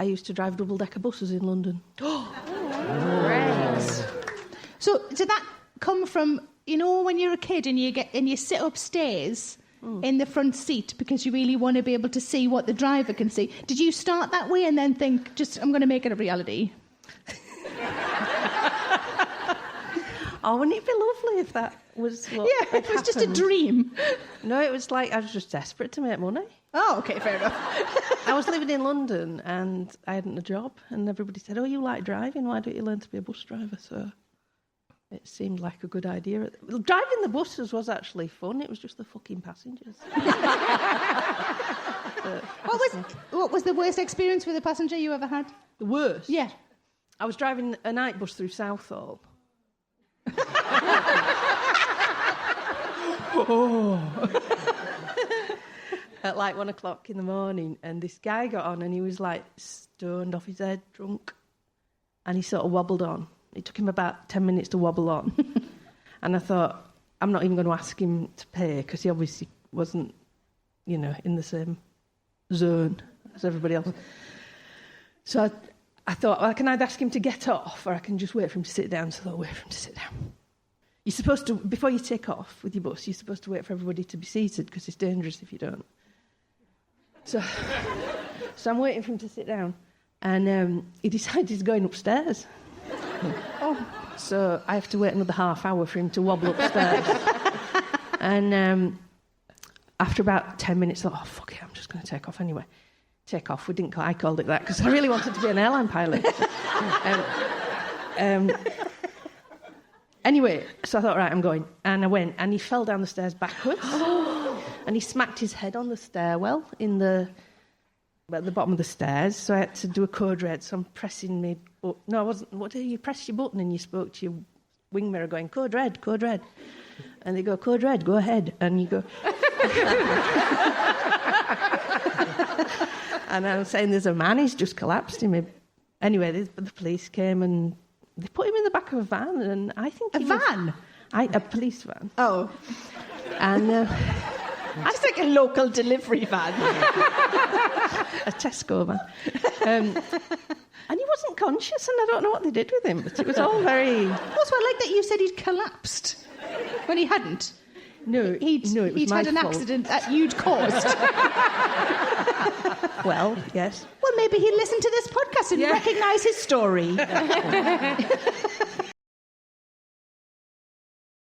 I used to drive double-decker buses in London. Great. So did that come from, when you're a kid and you sit upstairs in the front seat because you really want to be able to see what the driver can see? Did you start that way and then think, I'm going to make it a reality? Oh, wouldn't it be lovely if that was what it was just a dream. No, it was like I was just desperate to make money. Oh, OK, fair enough. I was living in London and I hadn't a job, and everybody said, you like driving, why don't you learn to be a bus driver? So it seemed like a good idea. Driving the buses was actually fun, it was just the fucking passengers. What was the worst experience with a passenger you ever had? The worst? Yeah. I was driving a night bus through Southall. At like 1 o'clock in the morning, and this guy got on and he was like stoned off his head, drunk, and he sort of wobbled on. It took him about 10 minutes to wobble on. And I thought, I'm not even going to ask him to pay because he obviously wasn't, in the same zone as everybody else. So I thought, I can either ask him to get off or I can just wait for him to sit down. So I thought, wait for him to sit down. You're supposed to, before you take off with your bus, you're supposed to wait for everybody to be seated because it's dangerous if you don't. So I'm waiting for him to sit down, and he decided he's going upstairs. So I have to wait another half hour for him to wobble upstairs. And after about 10 minutes, I thought, fuck it, I'm just going to take off anyway. Take off. I called it that because I really wanted to be an airline pilot. Anyway, so I thought, right, I'm going. And I went, and he fell down the stairs backwards. And he smacked his head on the stairwell at the bottom of the stairs. So I had to do a code red. So I'm pressing me. No, I wasn't. What do you press your button and you spoke to your wing mirror going, code red, code red. And they go, code red, go ahead. And you go. And I'm saying, there's a man, he's just collapsed in me. Anyway, the police came and they put him in the back of a van, and I think a police van. Oh. And I think a local delivery van. A Tesco van. And he wasn't conscious, and I don't know what they did with him, but it was all very... Also, I like that you said he'd collapsed when he hadn't. No, it was he'd my had an fault. accident that you'd caused. Well, yes. Well, maybe he'll listen to this podcast and recognise his story.